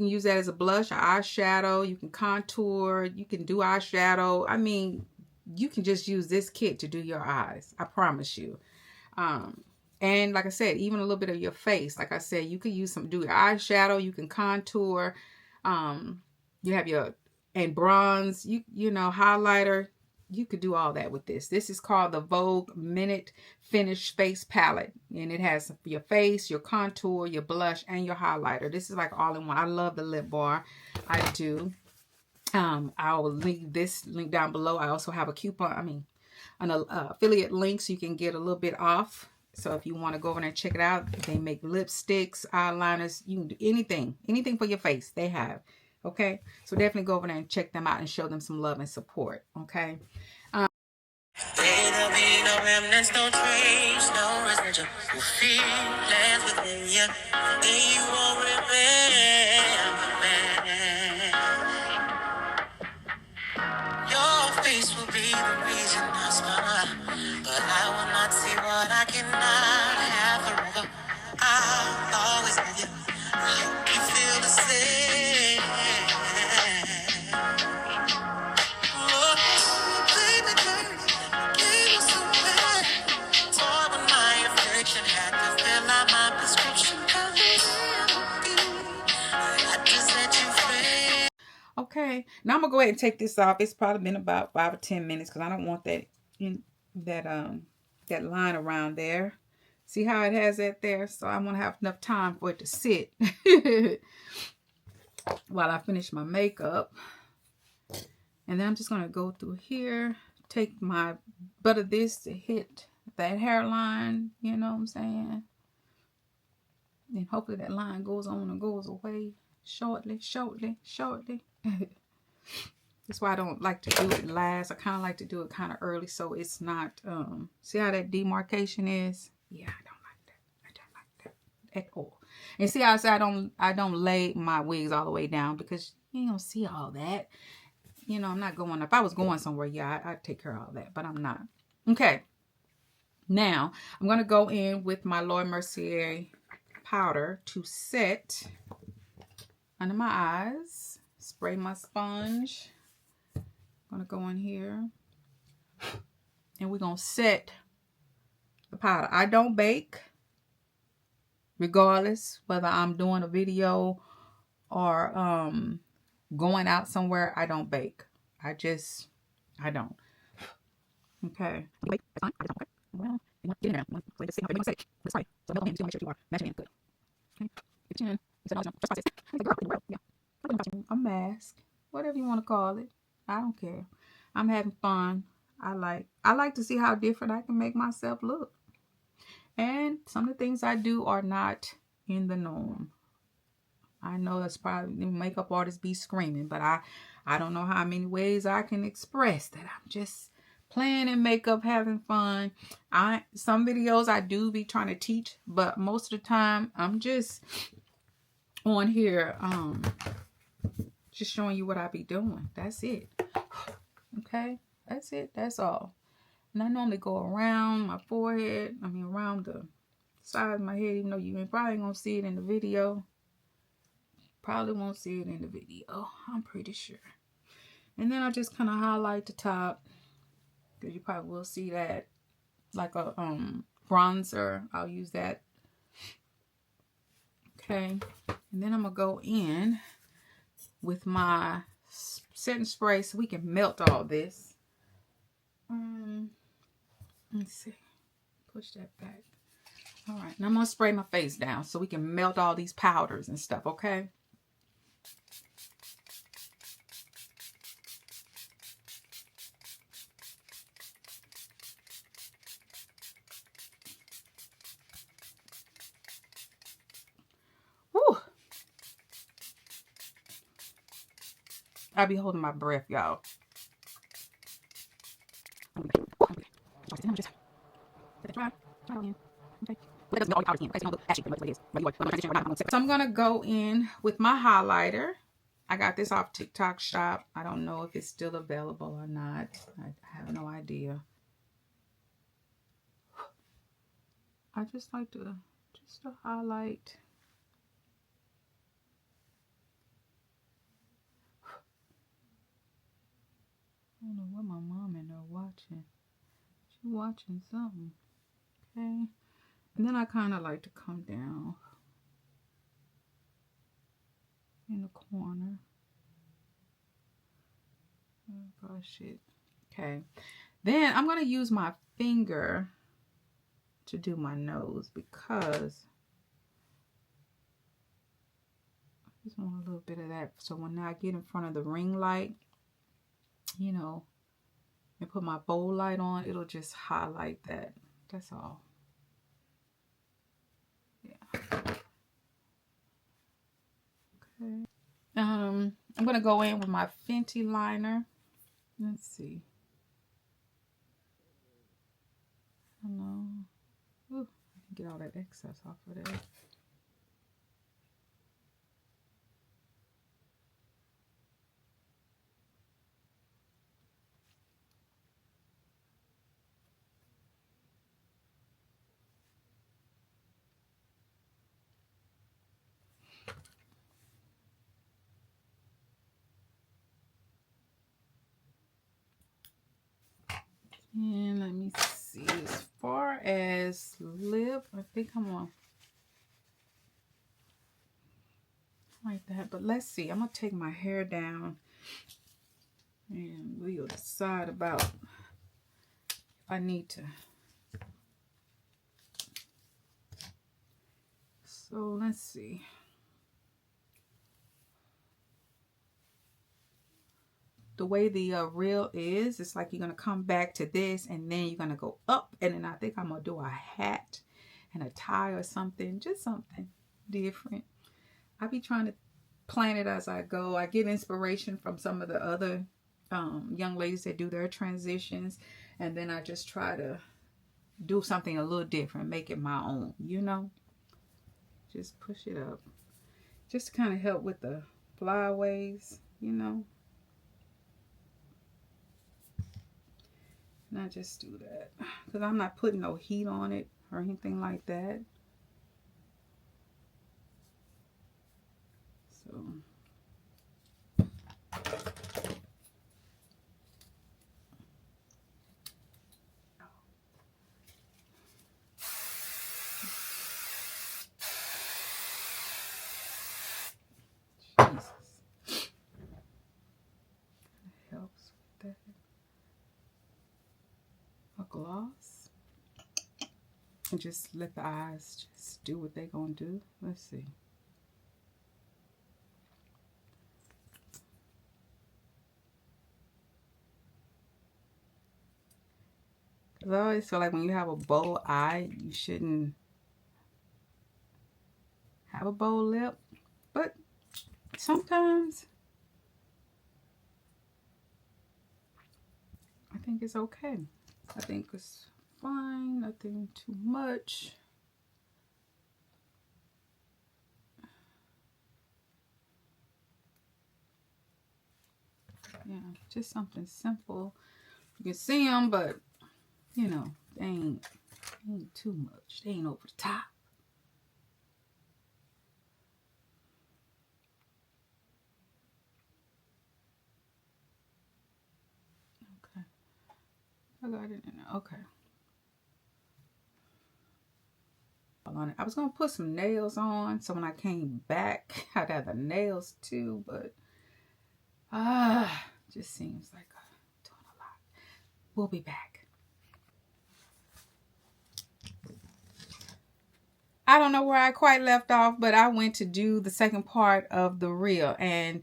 use that as a blush, eyeshadow. You can contour. You can do eyeshadow. I mean, you can just use this kit to do your eyes. I promise you. And like I said, even a little bit of your face. Like I said, you could use do your eyeshadow. You can contour. You have and bronze. You know, highlighter. You could do all that with this. This is called the Vogue Minute Finish Face Palette. And it has your face, your contour, your blush, and your highlighter. This is like all in one. I love the Lip Bar. I do. I will leave this link down below. I also have a coupon, an affiliate link so you can get a little bit off. So if you want to go over there and check it out, they make lipsticks, eyeliners, you can do anything for your face they have. Okay, so definitely go over there and check them out and show them some love and support. Okay. There'll be no remnants, no trace, no residual feelings within you. And you won't remember, man. Your face will be the reason I smile, but I will not see what I cannot have forever. I'll always love you. I hope you feel the same. Oh, baby girl, gave you so bad. Toy with my affection, had to fill out my prescription. I just let you feel. Okay, now I'm gonna go ahead and take this off. It's probably been about 5 or 10 minutes because I don't want that that line around there. See how it has that there? So I want to have enough time for it to sit while I finish my makeup. And then I'm just gonna go through here, take my butt of this to hit that hairline. You know what I'm saying? And hopefully that line goes on and goes away shortly. That's why I don't like to do it last. I kind of like to do it kind of early so it's not, see how that demarcation is? Yeah, I don't like that. at all. And see, I say I don't lay my wigs all the way down because you don't see all that. You know, I'm not going. If I was going somewhere, yeah, I'd take care of all that, but I'm not. Okay. Now I'm gonna go in with my Laura Mercier powder to set under my eyes. Spray my sponge. I'm gonna go in here and we're gonna set the powder. I don't bake, regardless whether I'm doing a video or going out somewhere. I don't bake. I don't. Okay. Wait, that's fine. I just don't. Okay. Well, you want to get in there. You want to see how everyone's safe. Let's try. So double hand. You want to make sure you are matching in. Good. Okay. Get your chin. You said, no, just process. I'm like, girl, in the world. Yeah. A mask. Whatever you want to call it. I don't care. I'm having fun. I like to see how different I can make myself look. And some of the things I do are not in the norm. I know that's probably makeup artists be screaming, but I don't know how many ways I can express that I'm just playing in makeup, having fun. Some videos I do be trying to teach, but most of the time I'm just on here just showing you what I be doing. That's it. Okay? That's it. That's all. And I normally go around my forehead. I mean around the side of my head, even though you ain't probably gonna see it in the video. Probably won't see it in the video, I'm pretty sure. And then I just kind of highlight the top, because you probably will see that, like a bronzer. I'll use that. Okay, and then I'm gonna go in with my setting spray so we can melt all this. Let's see, push that back. All right, and I'm gonna spray my face down so we can melt all these powders and stuff. Okay. Woo! I be holding my breath, y'all. So I'm gonna go in with my highlighter. I got this off TikTok shop. I don't know if it's still available or not. I have no idea. I just like to highlight. I don't know what my mom and her watching. She's watching something. Okay. And then I kind of like to come down in the corner. Oh gosh, shit. Okay. Then I'm going to use my finger to do my nose because I just want a little bit of that. So when I get in front of the ring light, you know, and put my bowl light on, it'll just highlight that. That's all. Yeah. Okay. I'm gonna go in with my Fenty liner. Let's see. I don't know. Ooh, I can get all that excess off of there. And let me see, as far as lip, I think I'm on like that. But let's see, I'm gonna take my hair down and we'll decide about if I need to. So let's see. The way the reel is, it's like you're going to come back to this and then you're going to go up. And then I think I'm going to do a hat and a tie or something. Just something different. I be trying to plan it as I go. I get inspiration from some of the other young ladies that do their transitions. And then I just try to do something a little different. Make it my own, you know. Just push it up. Just to kind of help with the flyaways, you know. And I just do that. Because I'm not putting no heat on it or anything like that. So... Jesus. Helps with that. A gloss. And just let the eyes just do what they're gonna do. Let's see. Because I always feel like when you have a bold eye, you shouldn't have a bold lip. But sometimes I think it's okay. I think it's fine. Nothing too much. Yeah, just something simple. You can see them, but you know, they ain't too much. They ain't over the top. Okay. I got it in there. Okay. On it. I was gonna put some nails on, so when I came back, I'd have the nails too, but just seems like I'm doing a lot. We'll be back. I don't know where I quite left off, but I went to do the second part of the reel, and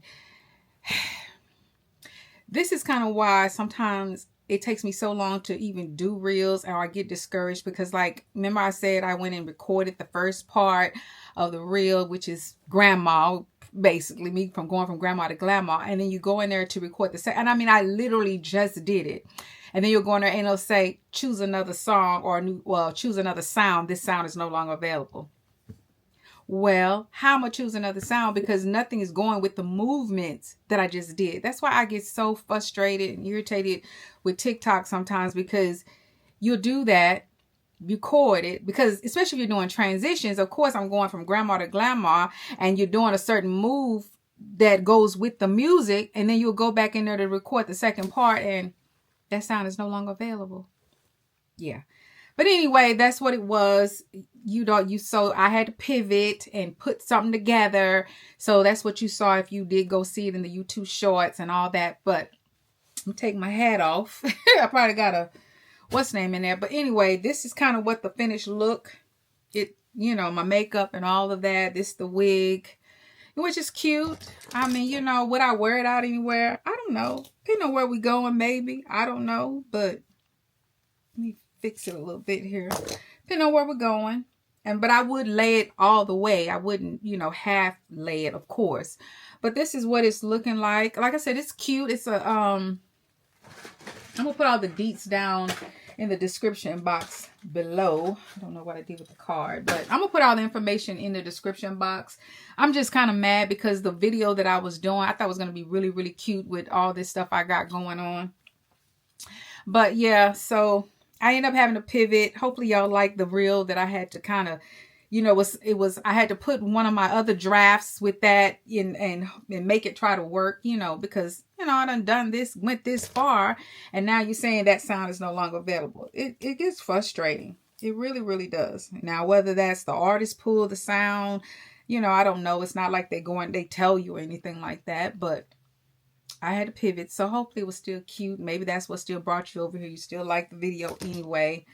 this is kind of why sometimes it takes me so long to even do reels, or I get discouraged because, like, remember I said I went and recorded the first part of the reel, which is grandma, basically me from going from grandma to glamour, and then you go in there to record the second. And I mean, I literally just did it. And then you'll go in there and it'll say, choose another song or choose another sound. This sound is no longer available. Well, how am I choose another sound? Because nothing is going with the movements that I just did. That's why I get so frustrated and irritated with TikTok sometimes, because you'll do that, record it, because especially if you're doing transitions, of course I'm going from grandma to glamour, and you're doing a certain move that goes with the music, and then you'll go back in there to record the second part and that sound is no longer available. Yeah. But anyway, that's what it was. So I had to pivot and put something together. So that's what you saw if you did go see it in the YouTube shorts and all that. But I'm taking my hat off. I probably got a what's name in there. But anyway, this is kind of what the finished look. My makeup and all of that. This is the wig, which is cute. I mean, would I wear it out anywhere? I don't know. Depending on where we going, maybe. I don't know. But let me fix it a little bit here. Depending on where we're going. But I would lay it all the way. I wouldn't, half lay it, of course. But this is what it's looking like. Like I said, it's cute. It's a I'm gonna put all the deets down in the description box below. I don't know what I did with the card, but I'm gonna put all the information in the description box. I'm just kind of mad because the video that I was doing, I thought was gonna be really, really cute with all this stuff I got going on. But yeah, so I ended up having to pivot. Hopefully y'all like the reel that I had to kind of, I had to put one of my other drafts with that in and make it try to work, because, I done this, went this far, and now you're saying that sound is no longer available. It gets frustrating. It really, really does. Now, whether that's the artist pull the sound, I don't know. It's not like they tell you or anything like that, but I had to pivot. So hopefully it was still cute. Maybe that's what still brought you over here. You still like the video anyway.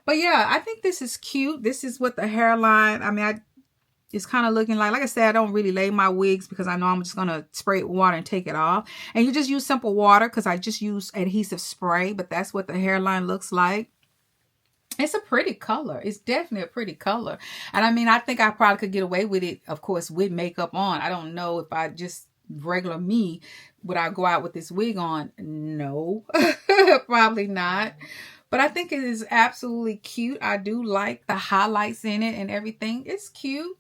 But yeah, I think this is cute. This is what the hairline, it's kind of looking like I said, I don't really lay my wigs because I know I'm just going to spray it with water and take it off. And you just use simple water because I just use adhesive spray. But that's what the hairline looks like. It's a pretty color. It's definitely a pretty color. And I think I probably could get away with it, of course, with makeup on. I don't know if I just regular me, would I go out with this wig on? No, probably not. But I think it is absolutely cute. I do like the highlights in it and everything. It's cute.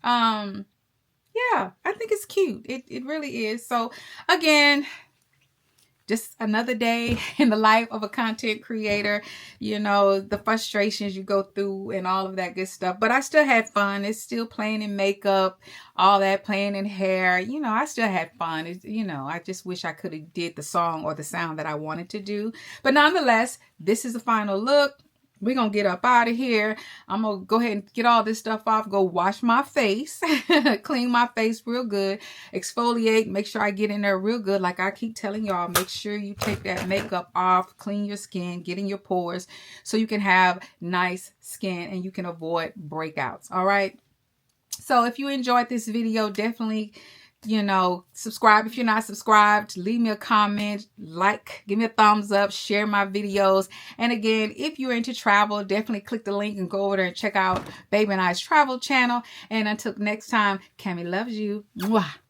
Yeah, I think it's cute. It really is. So again, just another day in the life of a content creator, you know, the frustrations you go through and all of that good stuff. But I still had fun. It's still playing in makeup, all that, playing in hair. You know, I still had fun. You know, I just wish I could have did the song or the sound that I wanted to do. But nonetheless, this is the final look. We're going to get up out of here. I'm going to go ahead and get all this stuff off, go wash my face, clean my face real good, exfoliate, make sure I get in there real good. Like I keep telling y'all, make sure you take that makeup off, clean your skin, get in your pores so you can have nice skin and you can avoid breakouts. All right. So if you enjoyed this video, definitely, you know, subscribe if you're not subscribed, leave me a comment, like, give me a thumbs up, share my videos. And again, if you're into travel, definitely click the link and go over there and check out Baby and I's travel channel. And until next time, Kammy loves you. Mwah.